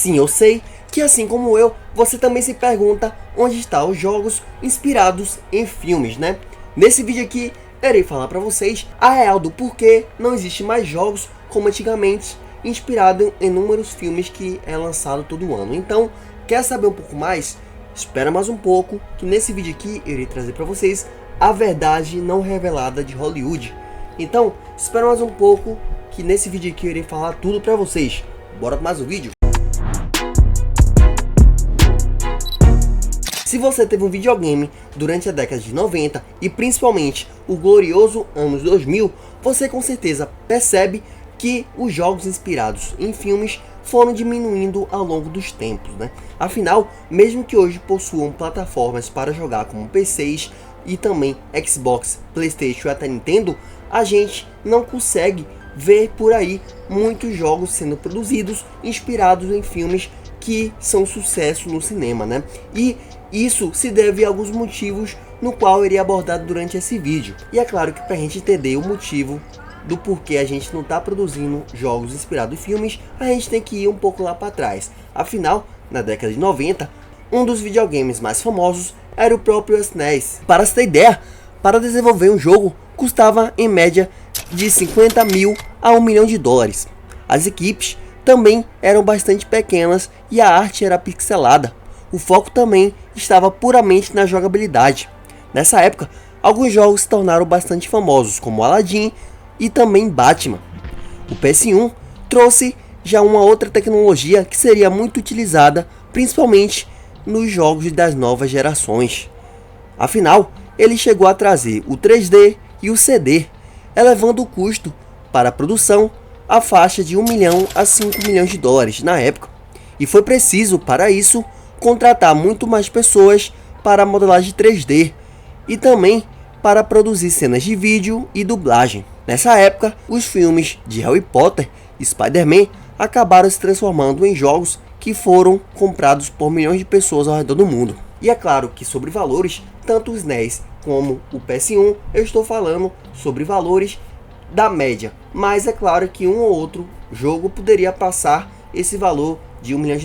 Sim, eu sei que assim como eu, você também se pergunta onde estão os jogos inspirados em filmes, né? Nesse vídeo aqui, irei falar para vocês a real do porquê não existe mais jogos como antigamente, inspirado em inúmeros filmes que é lançado todo ano. Então, quer saber um pouco mais? Espera mais um pouco, que nesse vídeo aqui eu irei trazer para vocês a verdade não revelada de Hollywood. Então, espera mais um pouco, que nesse vídeo aqui eu irei falar tudo para vocês. Bora para mais um vídeo? Se você teve um videogame durante a década de 90 e principalmente o glorioso anos 2000, você com certeza percebe que os jogos inspirados em filmes foram diminuindo ao longo dos tempos, né? Afinal, mesmo que hoje possuam plataformas para jogar como PCs e também Xbox, PlayStation e até Nintendo, a gente não consegue ver por aí muitos jogos sendo produzidos inspirados em filmes que são sucesso no cinema, né? E isso se deve a alguns motivos no qual eu irei abordar durante esse vídeo. E é claro que para a gente entender o motivo do porquê a gente não está produzindo jogos inspirados em filmes, a gente tem que ir um pouco lá para trás. Afinal, na década de 90, um dos videogames mais famosos era o próprio SNES. Para se ter ideia, para desenvolver um jogo custava em média de 50 mil a $1 milhão. As equipes também eram bastante pequenas e a arte era pixelada. O foco também estava puramente na jogabilidade. Nessa época, alguns jogos se tornaram bastante famosos, como Aladdin e também Batman. O PS1 trouxe já uma outra tecnologia que seria muito utilizada, principalmente nos jogos das novas gerações. Afinal, ele chegou a trazer o 3D e o CD, elevando o custo para a produção à faixa de $1 milhão a $5 milhões na época. E foi preciso, para isso, contratar muito mais pessoas para a modelagem 3D e também para produzir cenas de vídeo e dublagem. Nessa época, os filmes de Harry Potter e Spider-Man acabaram se transformando em jogos que foram comprados por milhões de pessoas ao redor do mundo. E é claro que sobre valores, tanto o SNES como o PS1, eu estou falando sobre valores da média. Mas é claro que um ou outro jogo poderia passar esse valor de $1 milhão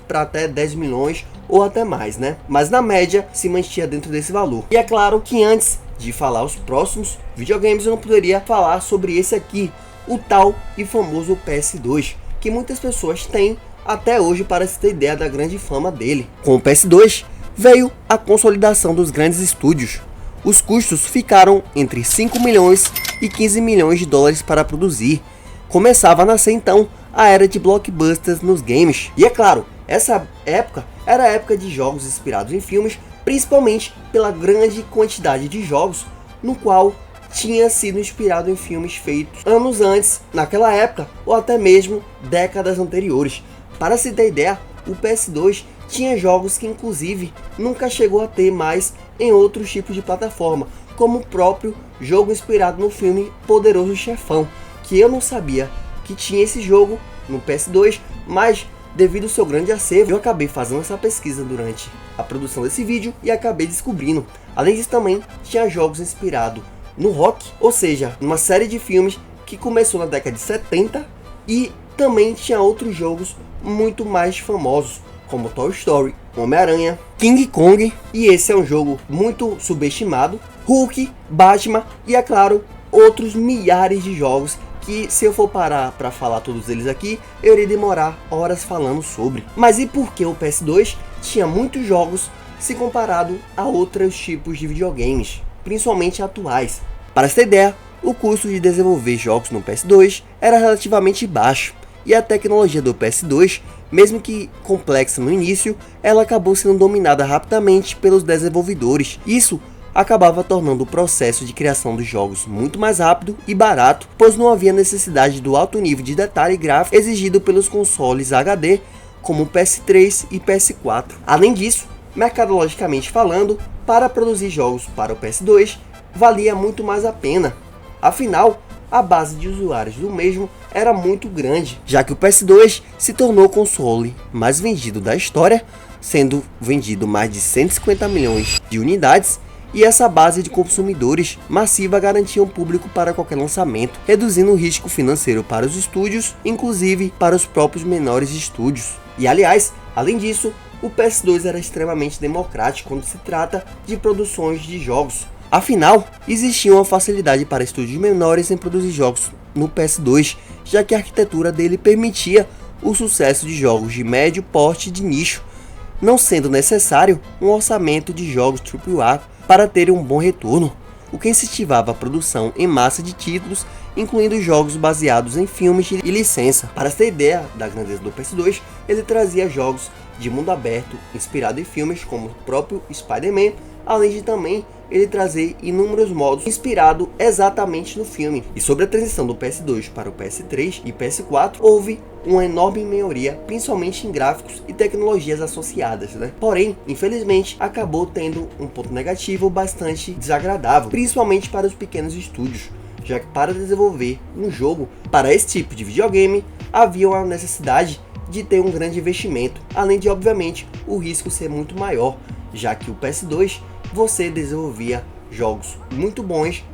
para até 10 milhões ou até mais, né? Mas na média se mantinha dentro desse valor. E é claro que antes de falar os próximos videogames, eu não poderia falar sobre esse aqui, o tal e famoso PS2, que muitas pessoas têm até hoje para se ter ideia da grande fama dele. Com o PS2 veio a consolidação dos grandes estúdios. Os custos ficaram entre 5 milhões e $15 milhões para produzir. Começava a nascer então a era de blockbusters nos games. E é claro, essa época era a época de jogos inspirados em filmes, principalmente pela grande quantidade de jogos no qual tinha sido inspirado em filmes feitos anos antes, naquela época, ou até mesmo décadas anteriores. Para se ter ideia, o PS2 tinha jogos que inclusive nunca chegou a ter mais em outros tipos de plataforma, como o próprio jogo inspirado no filme Poderoso Chefão, que eu não sabia que tinha esse jogo no PS2, mas devido ao seu grande acervo, eu acabei fazendo essa pesquisa durante a produção desse vídeo e acabei descobrindo. Além disso, também tinha jogos inspirados no rock, ou seja, numa série de filmes que começou na década de 70, e também tinha outros jogos muito mais famosos, como Toy Story, Homem-Aranha, King Kong, e esse é um jogo muito subestimado, Hulk, Batman e, é claro, outros milhares de jogos que, se eu for parar para falar todos eles aqui, eu irei demorar horas falando sobre. Mas e por que o PS2 tinha muitos jogos se comparado a outros tipos de videogames, principalmente atuais? Para se ter ideia, o custo de desenvolver jogos no PS2 era relativamente baixo, e a tecnologia do PS2, mesmo que complexa no início, ela acabou sendo dominada rapidamente pelos desenvolvedores. Isso acabava tornando o processo de criação dos jogos muito mais rápido e barato, pois não havia necessidade do alto nível de detalhe gráfico exigido pelos consoles HD como o PS3 e PS4. Além disso, mercadologicamente falando, para produzir jogos para o PS2 valia muito mais a pena. Afinal, a base de usuários do mesmo era muito grande, já que o PS2 se tornou o console mais vendido da história, sendo vendido mais de 150 milhões de unidades, e essa base de consumidores massiva garantia um público para qualquer lançamento, reduzindo o risco financeiro para os estúdios, inclusive para os próprios menores estúdios. E aliás, além disso, o PS2 era extremamente democrático quando se trata de produções de jogos. Afinal, existia uma facilidade para estúdios menores em produzir jogos no PS2, já que a arquitetura dele permitia o sucesso de jogos de médio porte de nicho, não sendo necessário um orçamento de jogos AAA para ter um bom retorno, o que incentivava a produção em massa de títulos, incluindo jogos baseados em filmes e licença. Para se ter ideia da grandeza do PS2, ele trazia jogos de mundo aberto inspirado em filmes como o próprio Spider-Man, além de também ele trazer inúmeros modos inspirado exatamente no filme. E sobre a transição do PS2 para o PS3 e PS4, houve uma enorme melhoria, principalmente em gráficos e tecnologias associadas, né? Porém, infelizmente, acabou tendo um ponto negativo bastante desagradável, principalmente para os pequenos estúdios, já que para desenvolver um jogo para esse tipo de videogame, havia uma necessidade de ter um grande investimento, além de, obviamente, o risco ser muito maior, já que o PS2 você desenvolvia jogos muito bons,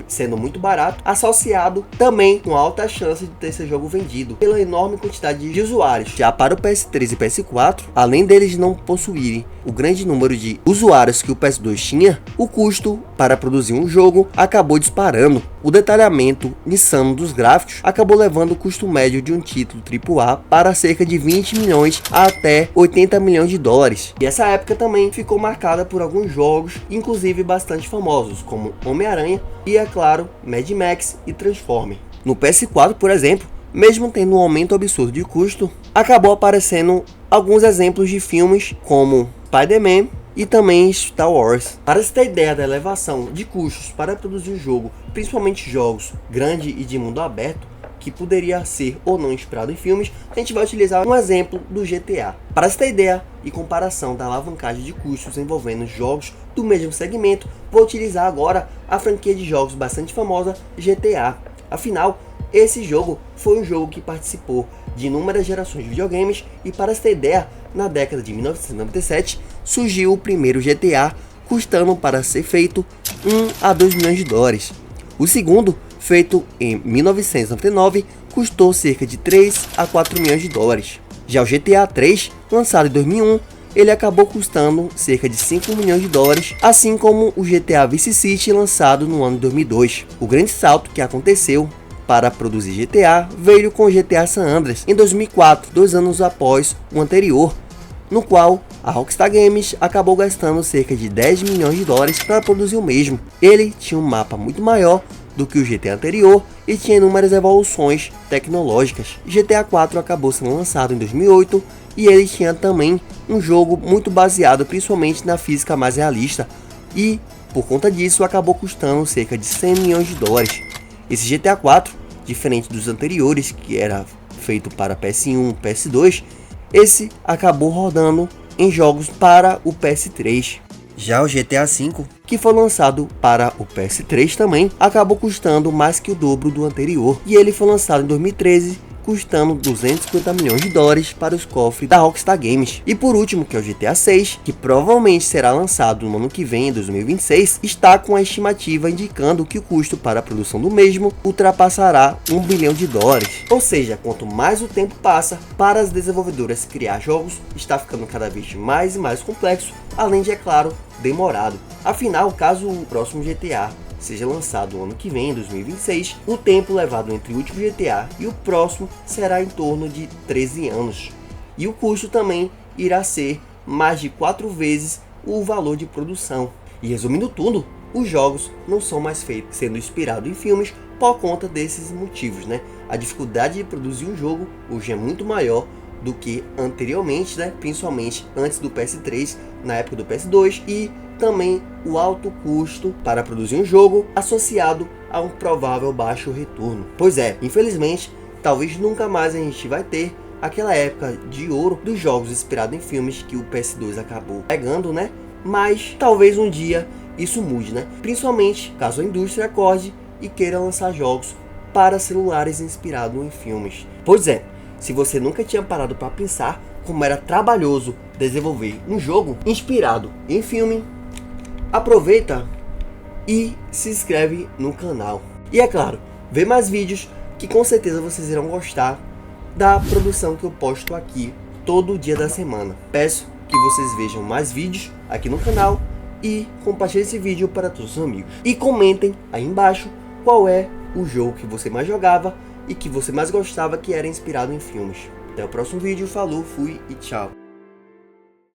sendo muito barato, associado também com alta chance de ter seu jogo vendido pela enorme quantidade de usuários. Já para o PS3 e PS4, além deles não possuírem o grande número de usuários que o PS2 tinha, o custo para produzir um jogo acabou disparando. O detalhamento insano dos gráficos acabou levando o custo médio de um título AAA para cerca de 20 milhões até 80 milhões de dólares. E essa época também ficou marcada por alguns jogos, inclusive bastante famosos, como Homem-Aranha e, é claro, Mad Max e Transformers. No PS4, por exemplo, mesmo tendo um aumento absurdo de custo, acabou aparecendo alguns exemplos de filmes como Spider-Man e também Star Wars. Para se ter ideia da elevação de custos para produzir um jogo, principalmente jogos grandes e de mundo aberto, que poderia ser ou não inspirado em filmes, a gente vai utilizar um exemplo do GTA. Para se ter ideia e comparação da alavancagem de custos envolvendo jogos do mesmo segmento, vou utilizar agora a franquia de jogos bastante famosa GTA. Afinal, esse jogo foi um jogo que participou de inúmeras gerações de videogames e, para se ter ideia, na década de 1997 surgiu o primeiro GTA, custando para ser feito 1 a 2 milhões de dólares. O segundo, feito em 1999, custou cerca de 3 a 4 milhões de dólares. Já o GTA 3, lançado em 2001, ele acabou custando cerca de 5 milhões de dólares, assim como o GTA Vice City, lançado no ano de 2002. O grande salto que aconteceu para produzir GTA veio com o GTA San Andreas em 2004, 2 anos após o anterior, no qual a Rockstar Games acabou gastando cerca de 10 milhões de dólares para produzir o mesmo. Ele tinha um mapa muito maior do que o GTA anterior e tinha inúmeras evoluções tecnológicas. GTA 4 acabou sendo lançado em 2008 e ele tinha também um jogo muito baseado principalmente na física mais realista e, por conta disso, acabou custando cerca de 100 milhões de dólares. Esse GTA 4, diferente dos anteriores, que era feito para PS1 e PS2, esse acabou rodando em jogos para o PS3. Já o GTA V, que foi lançado para o PS3 também, acabou custando mais que o dobro do anterior, e ele foi lançado em 2013, custando 250 milhões de dólares para os cofres da Rockstar Games. E por último, que é o GTA 6, que provavelmente será lançado no ano que vem, em 2026, está com a estimativa indicando que o custo para a produção do mesmo ultrapassará 1 bilhão de dólares. Ou seja, quanto mais o tempo passa, para as desenvolvedoras criar jogos, está ficando cada vez mais e mais complexo, além de, é claro, demorado. Afinal, caso o próximo GTA seja lançado no ano que vem, em 2026, o tempo levado entre o último GTA e o próximo será em torno de 13 anos. E o custo também irá ser mais de 4 vezes o valor de produção. E resumindo tudo, os jogos não são mais feitos sendo inspirados em filmes por conta desses motivos, né? A dificuldade de produzir um jogo hoje é muito maior do que anteriormente, né? Principalmente antes do PS3, na época do PS2, e também o alto custo para produzir um jogo associado a um provável baixo retorno. Pois é, infelizmente, talvez nunca mais a gente vai ter aquela época de ouro dos jogos inspirados em filmes que o PS2 acabou pegando, né? Mas talvez um dia isso mude, né? Principalmente caso a indústria acorde e queira lançar jogos para celulares inspirados em filmes. Pois é, se você nunca tinha parado para pensar como era trabalhoso desenvolver um jogo inspirado em filme, aproveita e se inscreve no canal. E é claro, vê mais vídeos que com certeza vocês irão gostar da produção que eu posto aqui todo dia da semana. Peço que vocês vejam mais vídeos aqui no canal e compartilhem esse vídeo para todos os seus amigos. E comentem aí embaixo qual é o jogo que você mais jogava e que você mais gostava que era inspirado em filmes. Até o próximo vídeo, falou, fui e tchau.